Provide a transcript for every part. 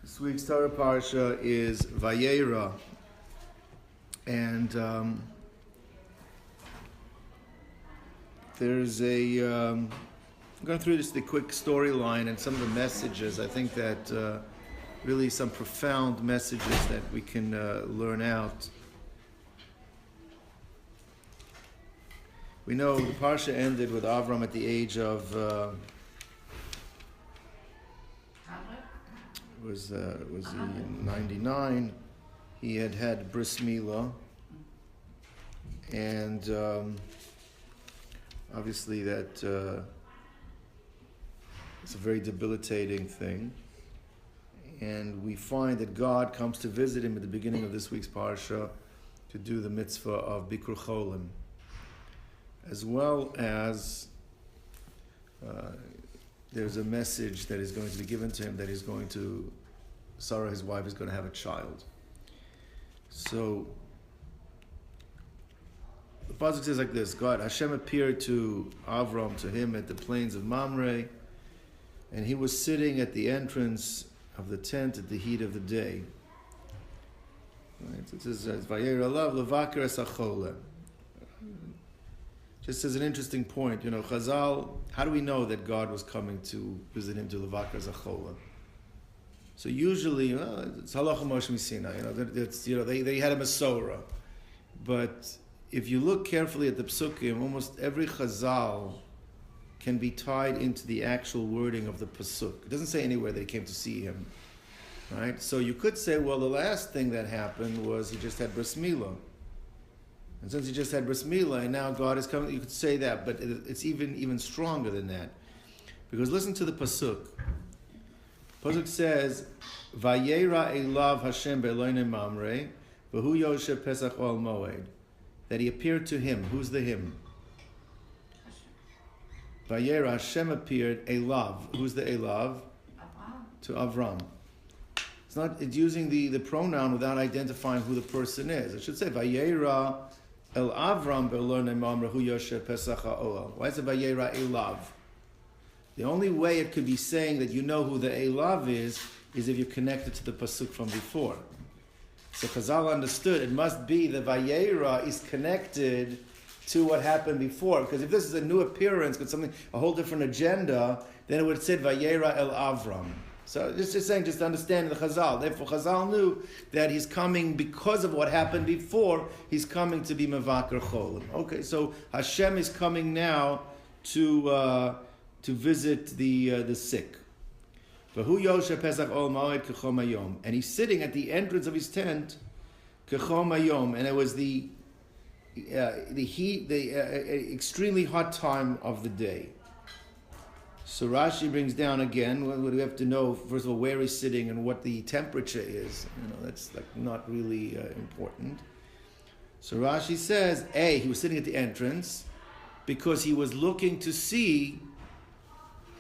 This week's Torah Parsha is Vayeira, and there's I'm going through the quick storyline and some of the messages. I think that really some profound messages that we can learn out. We know the Parsha ended with Avram at the age of was he 99? He had bris milah, and obviously that it's a very debilitating thing. And we find that God comes to visit him at the beginning of this week's parsha to do the mitzvah of Bikur Cholim, as well as there's a message that is going to be given to him that he's going to, Sarah, his wife, is going to have a child. So the pasuk says like this: Hashem appeared to Avram, to him, at the plains of Mamre, and he was sitting at the entrance of the tent at the heat of the day. Right? It says, "Vayeira alav levaker es hacholeh." Just as an interesting point, Chazal, how do we know that God was coming to visit him to levaker es hacholeh? So usually, it's halacha Moshe Misina. They had a Masorah, but if you look carefully at the psukim, almost every Chazal can be tied into the actual wording of the pasuk. It doesn't say anywhere that he came to see him, right? So you could say, well, the last thing that happened was he just had bris milah. And since he just had bris milah, and now God is coming, you could say that, but it's even stronger than that. Because listen to the pasuk. Pasuk says, Vayeira elav Hashem be'eloinei mamre, v'hu yoshev pesach ol moed. That he appeared to him. Who's the him? Vayeira, Hashem appeared, elav. Who's the elav? To Avram. It's using the pronoun without identifying who the person is. It should say, Vayeira el Avram be'eloinei mamre, hu yoshev pesach ha'ol. Why is it Vayeira elav? The only way it could be saying that you know who the elav is if you connect it to the pasuk from before. So Chazal understood it must be the Vayeira is connected to what happened before. Because if this is a new appearance with something, a whole different agenda, then it would have said Vayeira el Avram. So it's just saying, just understanding the Chazal. Therefore Chazal knew that he's coming because of what happened before, he's coming to be Mevaker Cholim. Okay, so Hashem is coming now to visit the sick. And he's sitting at the entrance of his tent, and it was the heat, the extremely hot time of the day. So Rashi brings down again, we have to know, first of all, where he's sitting and what the temperature is. That's not really important. So Rashi says, he was sitting at the entrance because he was looking to see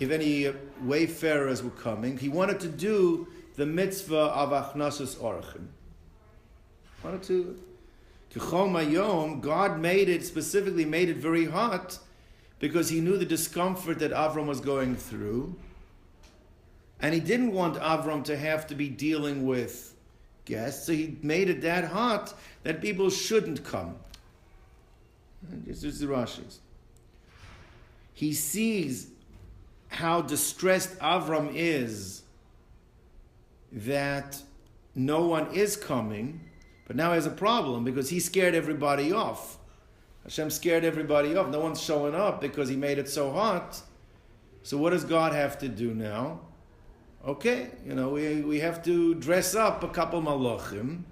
if any wayfarers were coming. He wanted to do the mitzvah of Achnasus Orchim. God specifically made it very hot because he knew the discomfort that Avram was going through. And he didn't want Avram to have to be dealing with guests, so he made it that hot that people shouldn't come. This is the Rashi's. He sees how distressed Avram is that no one is coming, but now he has a problem because he scared everybody off. Hashem scared everybody off. No one's showing up because he made it so hot. So what does God have to do now? Okay, we have to dress up a couple malachim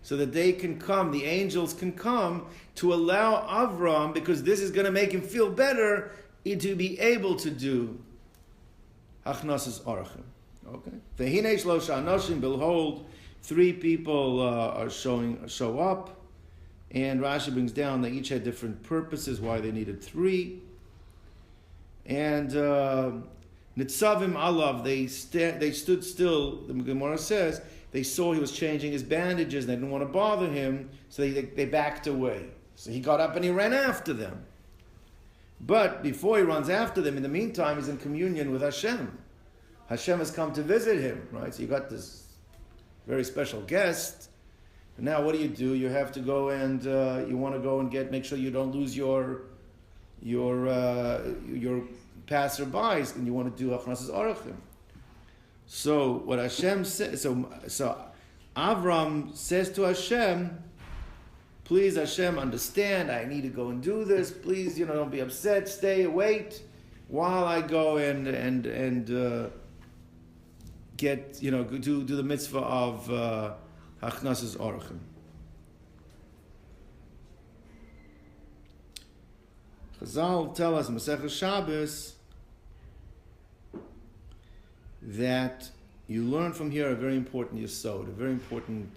so that they can come, the angels can come to allow Avram, because this is going to make him feel better, to be able to do Achnasus Orchim. Okay. V'hinei shlosha anoshim, behold, 3 people show up, and Rashi brings down they each had different purposes why they needed 3. And nitzavim alav, they stood still. The Gemara says they saw he was changing his bandages. They didn't want to bother him, so they backed away. So he got up and he ran after them. But before he runs after them, in the meantime, he's in communion with Hashem. Hashem has come to visit him, right? So you got this very special guest. And now what do? You have to go and you want to go and make sure you don't lose your passerbys, and you want to do Achnasas Orachim. So what Hashem says, so Avram says to Hashem, please Hashem, understand, I need to go and do this. Please, don't be upset. Stay, wait, while I go and get, do the mitzvah of Achnasas Orachim. Chazal tell us in Masechah Shabbos that you learn from here a very important yesod, a very important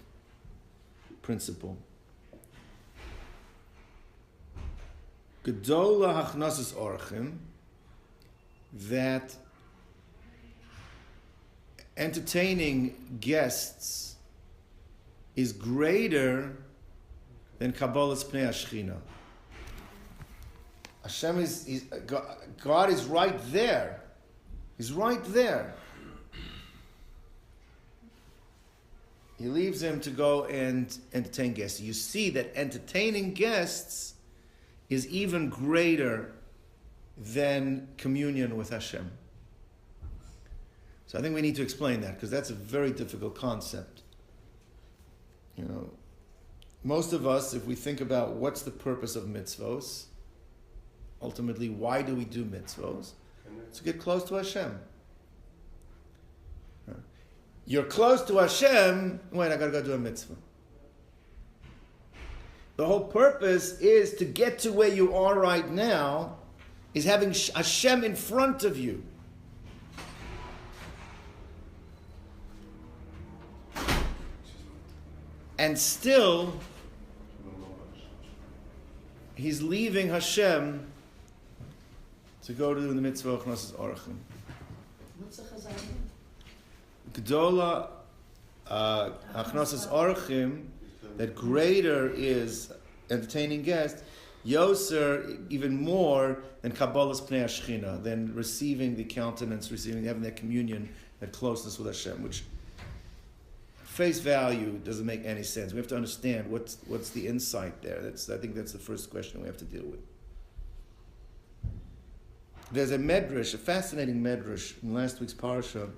principle. Gedola Achnasas Orachim, that entertaining guests is greater than Kabbalas Pnei Ashchina. Hashem God is right there. He's right there. He leaves him to go and entertain guests. You see that entertaining guests is even greater than communion with Hashem. So I think we need to explain that, because that's a very difficult concept. Most of us, if we think about what's the purpose of mitzvos, ultimately, why do we do mitzvos? To get close to Hashem. You're close to Hashem, wait, I gotta go do a mitzvah. The whole purpose is to get to where you are right now, is having Hashem in front of you. And still, he's leaving Hashem to go to the mitzvah of Achnasas Orachim. What's the chazal? Gdola Achnasas Orachim, that greater is entertaining guests, Yoser even more than Kabbalas Pnei Ashchina, than receiving the countenance, having that communion, that closeness with Hashem, which face value doesn't make any sense. We have to understand what's the insight there. I think that's the first question we have to deal with. There's a medrash, a fascinating medrash in last week's parsha,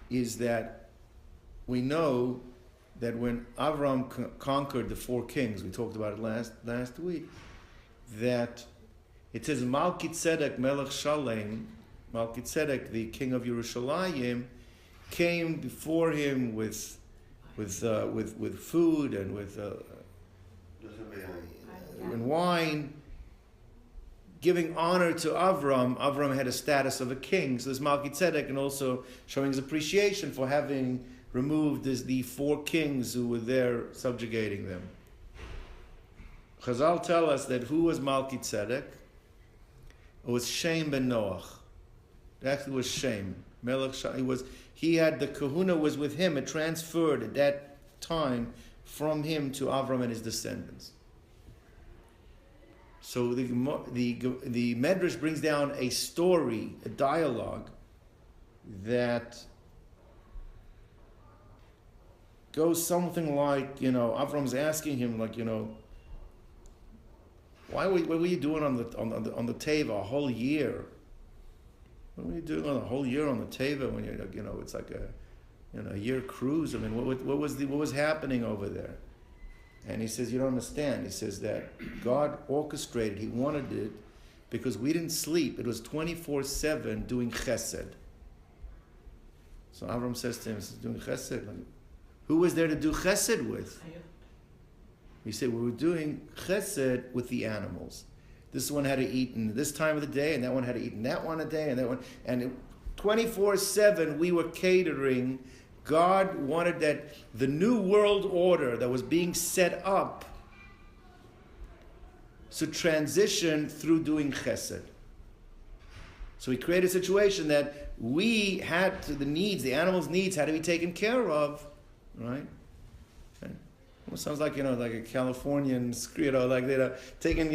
is that we know that when Avram conquered the 4 kings, we talked about it last week, that it says Malki Tzedek Melech Shalem, Malki Tzedek, the king of Yerushalayim, came before him with food and with and wine, giving honor to Avram. Avram had a status of a king, so there's Malki Tzedek, and also showing his appreciation for having removed the 4 kings who were there subjugating them. Chazal tell us that who was Malki Tzedek? It was Shem ben Noach. It actually was Shem. He had the kahuna was with him. It transferred at that time from him to Avram and his descendants. So the Medrash brings down a story, a dialogue that goes something like, Avram's asking him, what were you doing on the teva a whole year? What were you doing on a whole year on the teva when it's like a year cruise? I mean, what was happening over there? And he says, you don't understand. He says that God orchestrated, he wanted it, because we didn't sleep. It was 24/7 doing chesed. So Avram says to him, doing chesed. Who was there to do chesed with? He said, we were doing chesed with the animals. This one had to eat in this time of the day, and that one had to eat in that one a day, and that one. And 24/7 we were catering. God wanted that the new world order that was being set up should transition through doing chesed. So he created a situation that we had to, the animals' needs had to be taken care of, right? Okay. It sounds like, like a Californian script, like they're taking,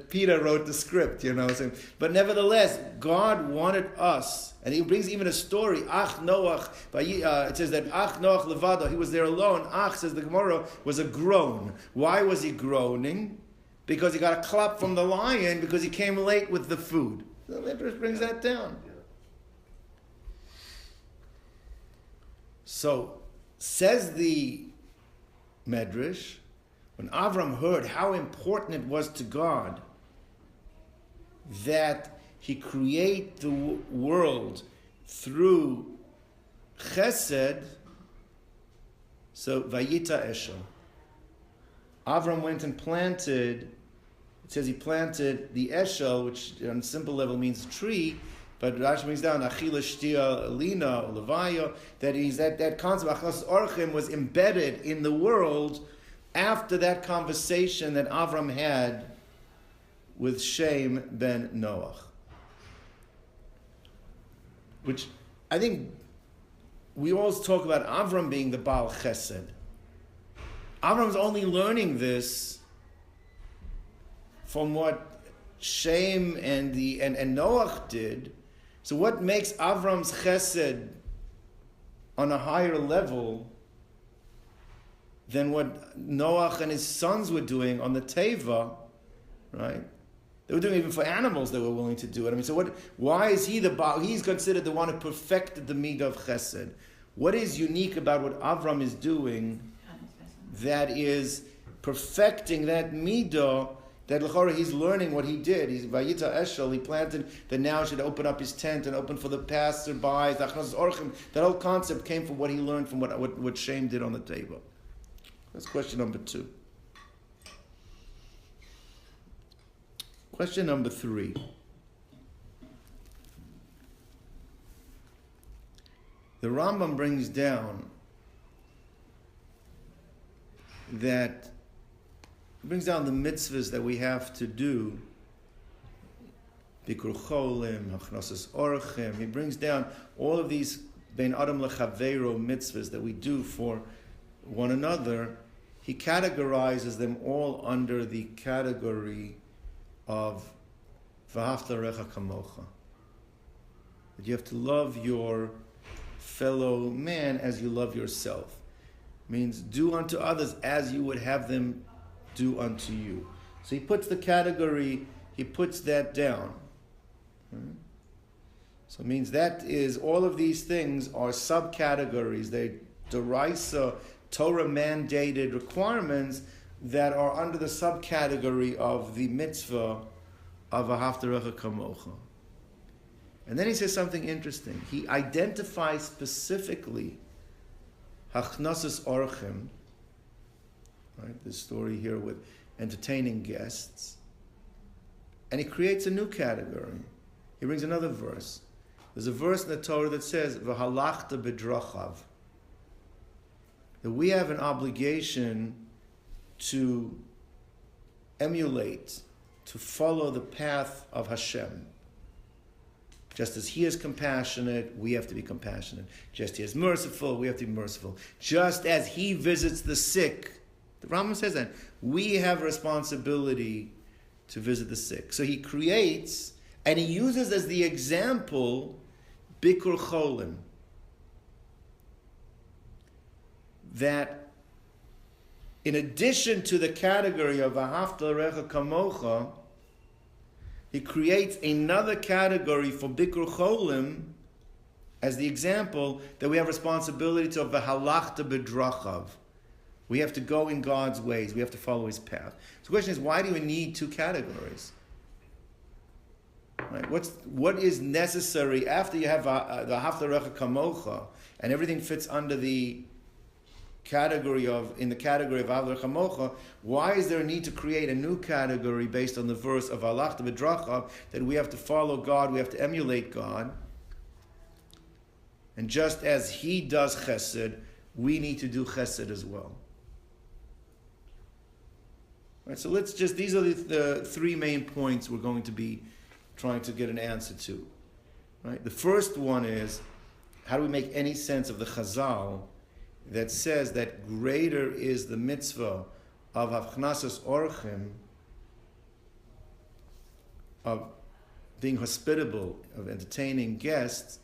Peter wrote the script, So, but nevertheless, God wanted us, and he brings even a story, Ach Noach, it says that Ach Noach Levado, he was there alone. Ach, says the Gemara, was a groan. Why was he groaning? Because he got a clap from the lion because he came late with the food. The Midrash brings that down. So, says the Medrash, when Avram heard how important it was to God that he create the world through chesed, so Vayita Eshel. Avram went and planted, it says he planted the Eshel, which on a simple level means tree, but Rashi brings down Achila Shtia Alina Levaya, that concept of Achnas Orchim was embedded in the world after that conversation that Avram had with Shem ben Noach. Which I think we always talk about Avram being the Baal Chesed. Avram's only learning this from what Shem and Noach did. So what makes Avram's chesed on a higher level than what Noach and his sons were doing on the Teva, right? They were doing it even for animals, they were willing to do it. I mean, so why is he he's considered the one who perfected the midah of chesed. What is unique about what Avram is doing that is perfecting that midah, that l'chora he's learning what he did. He's Vayita Eshel, he planted that now should open up his tent and open for the passersby. That whole concept came from what he learned from what Shem did on the table. That's question number 2. Question number 3. The Rambam brings down that brings down the mitzvahs that we have to do. Bikur cholim, hachnasas orchim. He brings down all of these bein adam lechaveiro mitzvahs that we do for one another. He categorizes them all under the category of v'ahavta recha kamocha. That you have to love your fellow man as you love yourself. Means do unto others as you would have them do unto you. So he puts the category, he puts that down. So it means that is, all of these things are subcategories. They derisa Torah mandated requirements that are under the subcategory of the mitzvah of Ahavta Recha Kamocha. And then he says something interesting. He identifies specifically Hachnasas Orchim, right? This story here with entertaining guests. And he creates a new category. He brings another verse. There's a verse in the Torah that says, V'halachta b'drachav. That we have an obligation to emulate, to follow the path of Hashem. Just as He is compassionate, we have to be compassionate. Just as He is merciful, we have to be merciful. Just as He visits the sick, the Rambam says that, we have a responsibility to visit the sick. So He creates, and He uses as the example, Bikur Cholim. That in addition to the category of Ahavta L'Recha Kamocha, he creates another category for Bikur Cholim as the example that we have responsibility to V'halachta b'drachav. We have to go in God's ways. We have to follow His path. So the question is, why do we need two categories? Right? What is necessary after you have the Ahavta L'Recha Kamocha and everything fits under the category of Ahavta Kamocha? Why is there a need to create a new category based on the verse of Halachta b'drachav, that we have to follow God, we have to emulate God, and just as He does chesed, we need to do chesed as well. Right, so these are the three main points we're going to be trying to get an answer to. Right? The first one is, how do we make any sense of the Chazal that says that greater is the mitzvah of Havchnasas Orchim, of being hospitable, of entertaining guests,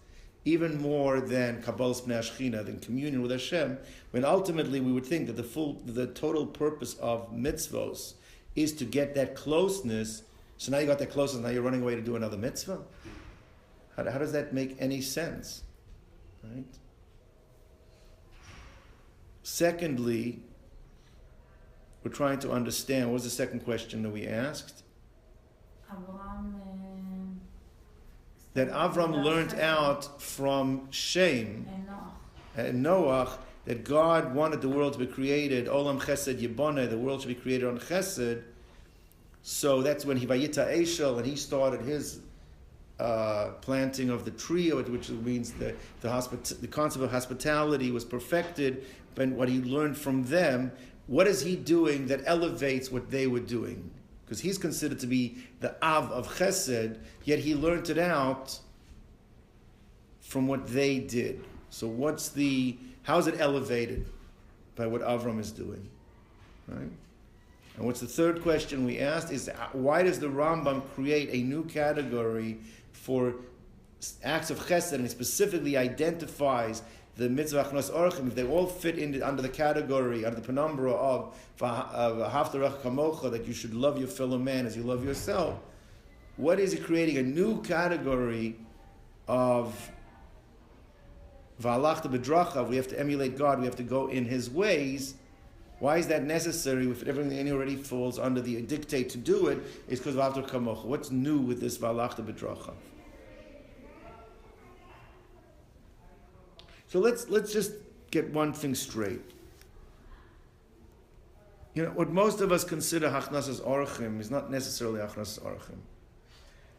even more than Kabbalas Pnei Shechina, than communion with Hashem, when ultimately we would think that the total purpose of mitzvos is to get that closeness. So now you got that closeness, now you're running away to do another mitzvah? How does that make any sense? Right? Secondly, we're trying to understand, what was the second question that we asked? That Avram learned out from Shem and Noach that God wanted the world to be created, Olam Chesed Yiboneh, the world should be created on Chesed. So that's when he Vayita Eshel, and he started his planting of the tree, which means the concept of hospitality was perfected. But what he learned from them, what is he doing that elevates what they were doing? Because he's considered to be the Av of Chesed, yet he learned it out from what they did. So how is it elevated by what Avram is doing? Right? And what's the third question we asked is, why does the Rambam create a new category for acts of Chesed, and it specifically identifies the mitzvah Achnos Orchim, if they all fit under the category, under the penumbra of Haftarach Kamocha, that you should love your fellow man as you love yourself. What is it creating? A new category of V'alachta b'drachav, we have to emulate God, we have to go in His ways. Why is that necessary if everything already falls under the dictate to do it? It's because of Haftarach Kamocha. What's new with this V'alachta b'drachav? So let's just get one thing straight. What most of us consider Hachnasas Orchim is not necessarily Hachnasas Orchim.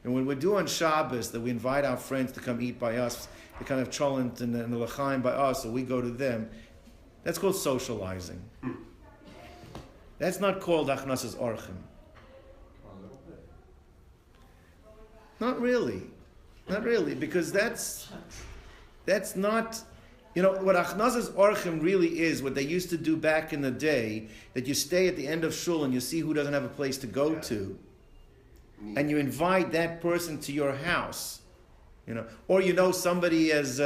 And when we do on Shabbos, that we invite our friends to come eat by us, the kind of cholent and the l'chaim by us, or we go to them, that's called socializing. That's not called Hachnasas Orchim. Not really, because that's not. What Achnasas Orchim really is, what they used to do back in the day, that you stay at the end of shul and you see who doesn't have a place to go to, and you invite that person to your house, or somebody is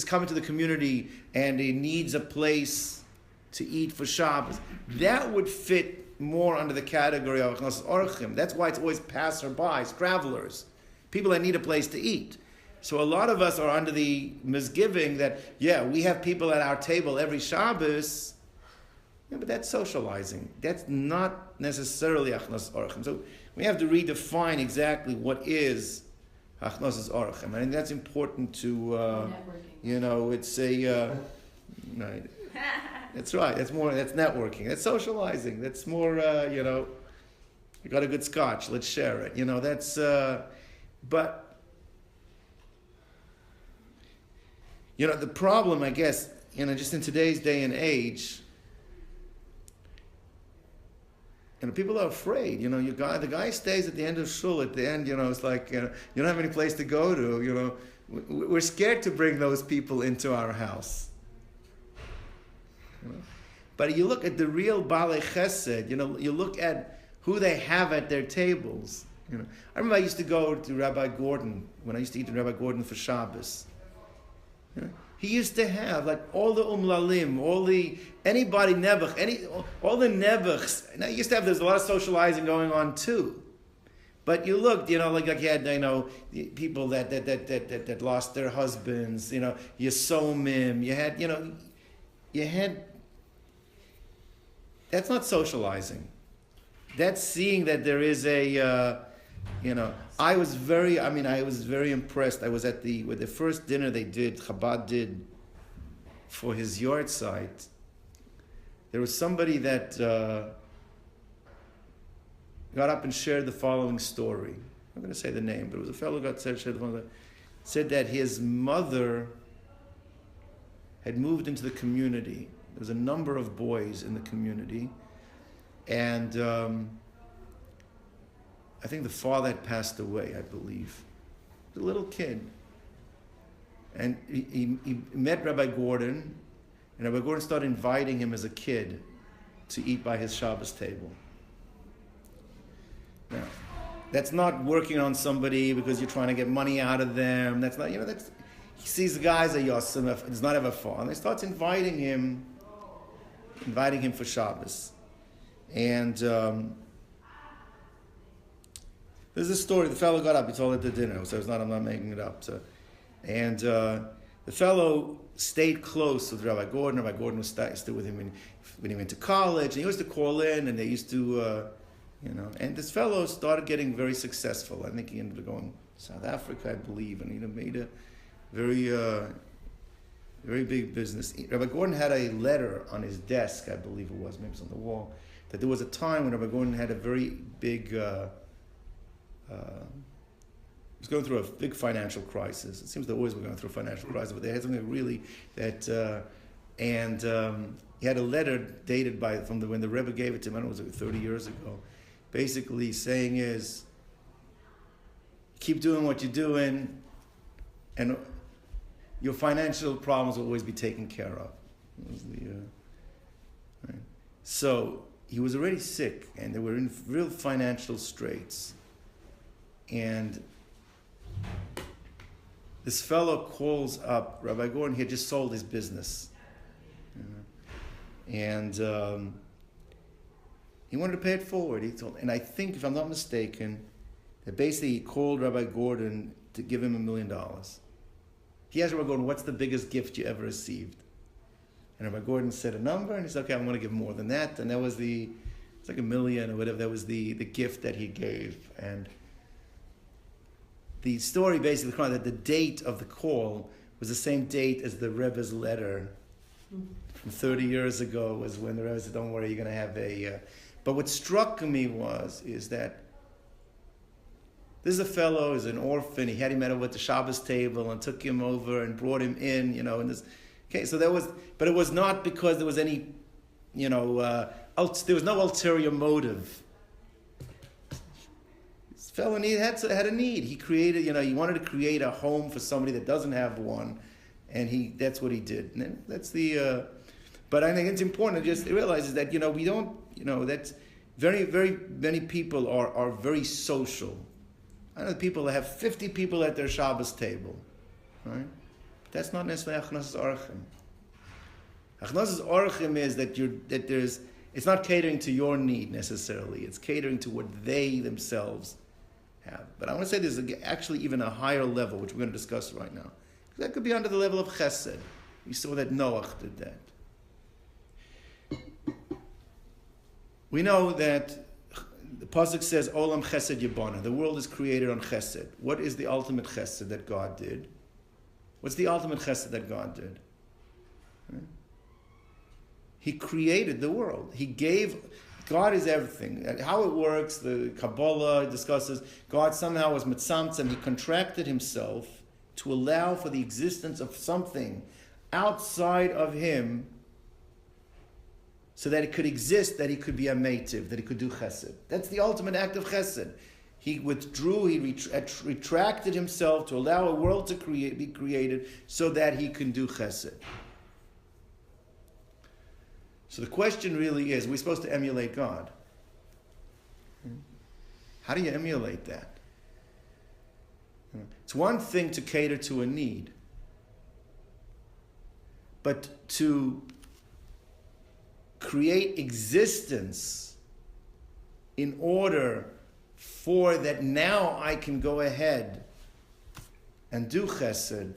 coming to the community and he needs a place to eat for Shabbos. That would fit more under the category of Achnasas Orchim. That's why it's always passerbys, travelers, people that need a place to eat. So a lot of us are under the misgiving that, we have people at our table every Shabbos. But that's socializing. That's not necessarily Achnasas Orchim. So we have to redefine exactly what is Achnasas Orchim. I think that's important to, it's a, right. That's right. That's networking. That's socializing. That's more, you got a good scotch, let's share it. That's, but, the problem, I guess, just in today's day and age, people are afraid. The guy stays at the end of shul. At the end, it's like you don't have any place to go to. We're scared to bring those people into our house. But you look at the real Balei Chesed. You look at who they have at their tables. I remember I used to go to Rabbi Gordon when I used to eat with Rabbi Gordon for Shabbos. He used to have all the umlalim, all the nebuchs. Now he used to have. There's a lot of socializing going on too, but you looked, like you had, people that lost their husbands, Yesomim. You had. That's not socializing. That's seeing that there is a. I was very impressed. I was at with the first dinner Chabad did for his yard site. There was somebody that got up and shared the following story. I'm going to say the name, but it was a fellow who shared the following. Said that his mother had moved into the community. There was a number of boys in the community, and I think the father had passed away, I believe. The little kid. And he met Rabbi Gordon, and Rabbi Gordon started inviting him as a kid to eat by his Shabbos table. Now, that's not working on somebody because you're trying to get money out of them. That's not, that's, he sees the guys at Yosem, does not have a fun. And he starts inviting him for Shabbos. And there's a story, the fellow got up, he told it at dinner, so I'm not making it up. So, and the fellow stayed close with Rabbi Gordon. Rabbi Gordon was still with him when he went to college, and he used to call in, and they used to, and this fellow started getting very successful. I think he ended up going to South Africa, I believe, and he made a very, very big business. Rabbi Gordon had a letter on his desk, I believe it was, maybe it was on the wall, that there was a time when Rabbi Gordon had a very big, he was going through a big financial crisis. It seems they always were going through a financial crisis, but they had something really that, he had a letter dated from when the Rebbe gave it to him, I don't know, it was 30 years ago, basically saying is, keep doing what you're doing, and your financial problems will always be taken care of. Right. So he was already sick, and they were in real financial straits. And this fellow calls up Rabbi Gordon. He had just sold his business, and he wanted to pay it forward. He told, and I think, if I'm not mistaken, that basically he called Rabbi Gordon to give him $1 million. He asked Rabbi Gordon, "What's the biggest gift you ever received?" And Rabbi Gordon said a number, and he said, "Okay, I'm going to give more than that." And that was it's like $1 million or whatever. That was the gift that he gave. And the story basically claimed that the date of the call was the same date as the Rebbe's letter from 30 years ago, was when the Rebbe said, "Don't worry, you're going to have a..." But what struck me is that this is a fellow, he's an orphan. He had him at the Shabbos table and took him over and brought him in, and this. Okay, so but it was not because there was any, there was no ulterior motive. This fellow had a need. He created, he wanted to create a home for somebody that doesn't have one, and that's what he did. And that's but I think it's important to just realize is that, we don't, that's very, very many people are very social. I know people that have 50 people at their Shabbos table, right? But that's not necessarily Achnas Orchim. Achnas Orchim is that it's not catering to your need necessarily. It's catering to what they themselves have. But I want to say there's actually even a higher level, which we're going to discuss right now. That could be under the level of Chesed. We saw that Noach did that. We know that the Pasuk says, Olam Chesed Yibana. The world is created on Chesed. What is the ultimate Chesed that God did? What's the ultimate Chesed that God did? Right? He created the world. God is everything. How it works, the Kabbalah discusses, God somehow was mitzamtzem. He contracted himself to allow for the existence of something outside of him, so that it could exist, that he could be a meitiv, that he could do chesed. That's the ultimate act of chesed. He withdrew, he retracted himself to allow a world to be created so that he can do chesed. So the question really is, we're supposed to emulate God. How do you emulate that? It's one thing to cater to a need, but to create existence in order for that now I can go ahead and do chesed,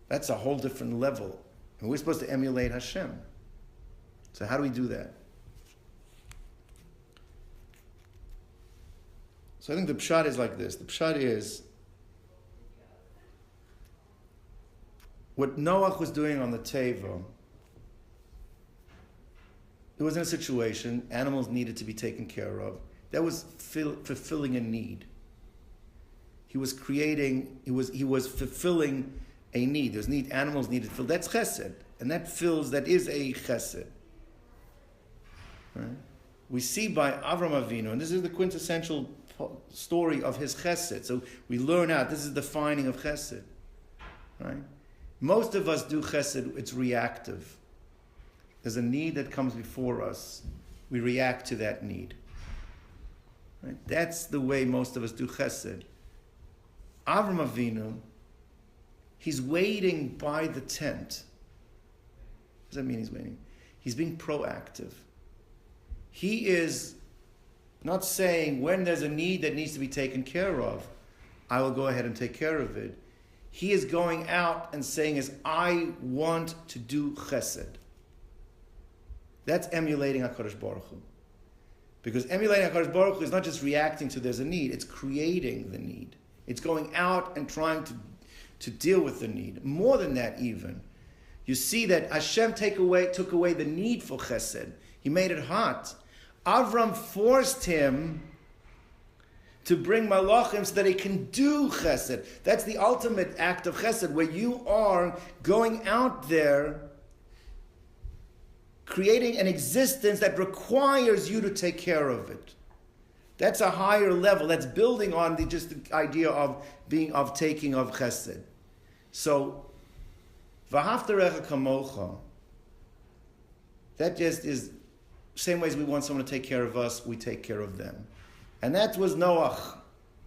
that's a whole different level. And we're supposed to emulate Hashem. So how do we do that? So I think the pshat is like this. The pshat is what Noach was doing on the Teva. It was in a situation, animals needed to be taken care of. That was fulfilling a need. He was fulfilling a need. There's need, animals needed to fill. That's chesed. And that is a chesed. Right? We see by Avram Avinu, and this is the quintessential story of his chesed. So we learn out, this is the defining of chesed. right? Most of us do chesed, it's reactive. There's a need that comes before us. We react to that need. Right? That's the way most of us do chesed. Avram Avinu, he's waiting by the tent. What does that mean he's waiting? He's being proactive. He is not saying when there's a need that needs to be taken care of, I will go ahead and take care of it. He is going out and saying I want to do chesed. That's emulating HaKadosh Baruch Hu. Because emulating HaKadosh Baruch Hu is not just reacting to there's a need, it's creating the need. It's going out and trying to deal with the need. More than that even. You see that Hashem took away the need for chesed. He made it hot. Avram forced him to bring malachim so that he can do chesed. That's the ultimate act of chesed, where you are going out there creating an existence that requires you to take care of it. That's a higher level. That's building on the idea of taking of chesed. So, v'haftarecha kamocha, that just is same ways we want someone to take care of us, we take care of them. And that was Noach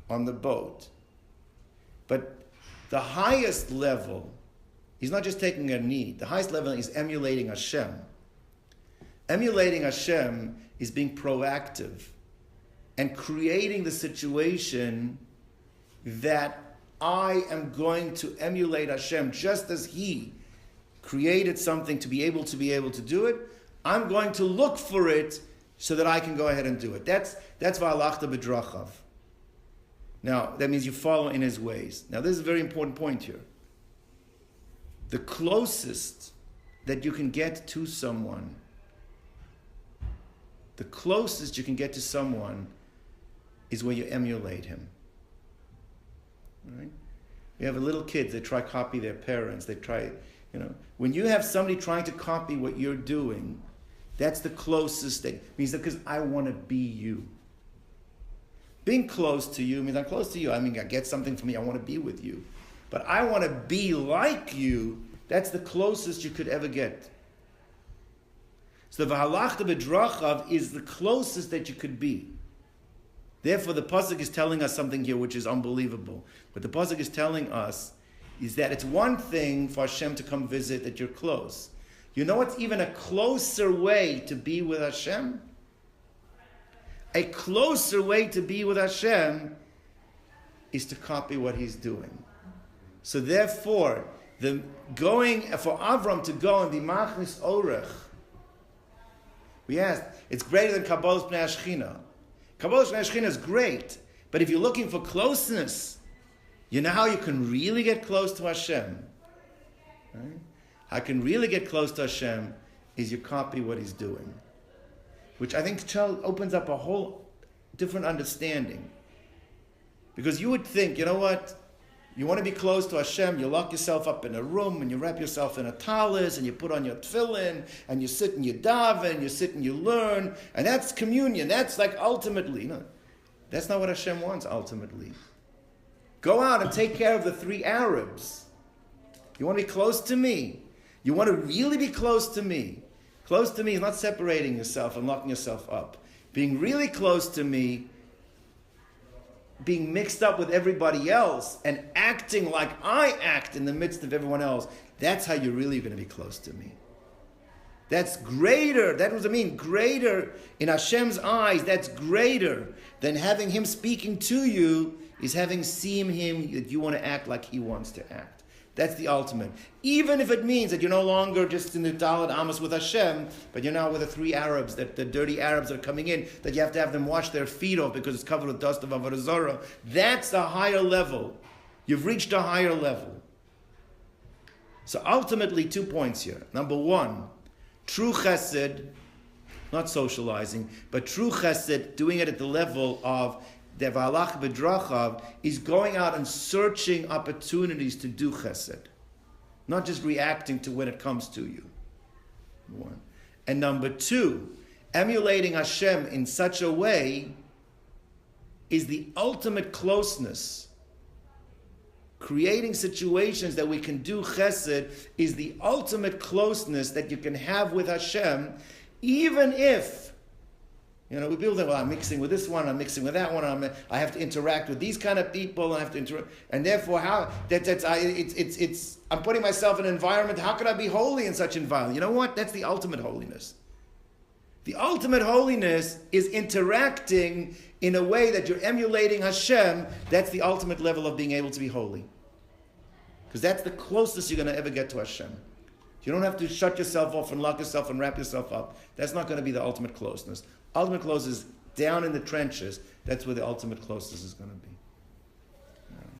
on the boat. But the highest level, he's not just taking a need, the highest level is emulating Hashem. Emulating Hashem is being proactive and creating the situation that I am going to emulate Hashem just as He created something to be able to do it. I'm going to look for it so that I can go ahead and do it. That's va'alachta b'drachav. Now, that means you follow in His ways. Now, this is a very important point here. The closest that you can get to someone, is when you emulate him. Right? You have little kids, they try to copy their parents, when you have somebody trying to copy what you're doing, that's the closest thing. It means that because I want to be you. Being close to you means I'm close to you. I mean, I get something from me, I want to be with you. But I want to be like you, that's the closest you could ever get. So the v'halachta b'drachav is the closest that you could be. Therefore, the pasuk is telling us something here which is unbelievable. What the pasuk is telling us is that it's one thing for Hashem to come visit that you're close. You know what's even a closer way to be with Hashem? A closer way to be with Hashem is to copy what He's doing. So therefore, for Avram to go and be machnis orech, we asked, it's greater than Kabbalas Bnei Ashchina. Kabbalas Bnei Ashchina is great, but if you're looking for closeness, you know how you can really get close to Hashem? Right? How you can really get close to Hashem is you copy what He's doing. Which I think opens up a whole different understanding. Because you would think, you know what? You want to be close to Hashem, you lock yourself up in a room and you wrap yourself in a talis and you put on your tefillin and you sit and you daven, you sit and you learn, and that's communion. That's like ultimately. No, that's not what Hashem wants ultimately. Go out and take care of the 3 Arabs. You want to be close to me. You want to really be close to me. Close to me is not separating yourself and locking yourself up. Being really close to me, being mixed up with everybody else and acting like I act in the midst of everyone else, that's how you're really going to be close to me. That's greater. That was greater in Hashem's eyes. That's greater than having Him speaking to you is having seen Him that you want to act like He wants to act. That's the ultimate. Even if it means that you're no longer just in the Daled Amos with Hashem, but you're now with the 3 Arabs, the dirty Arabs that are coming in, that you have to have them wash their feet off because it's covered with dust of Avodah Zarah. That's a higher level. You've reached a higher level. So ultimately, 2 points here. Number 1, true chesed, not socializing, but true chesed, doing it at the level of the v'halach b'drachav, is going out and searching opportunities to do chesed. Not just reacting to when it comes to you. 1. And number 2, emulating Hashem in such a way is the ultimate closeness. creating situations that we can do chesed is the ultimate closeness that you can have with Hashem, even if, we people think, well, I'm mixing with this one, I'm mixing with that one, I have to interact with these kind of people, I have to interact, and therefore, I'm putting myself in an environment, how could I be holy in such an environment? You know what? That's the ultimate holiness. The ultimate holiness is interacting in a way that you're emulating Hashem. That's the ultimate level of being able to be holy. Because that's the closest you're going to ever get to Hashem. You don't have to shut yourself off and lock yourself and wrap yourself up. That's not going to be the ultimate closeness. Ultimate closeness is down in the trenches. That's where the ultimate closeness is going to be.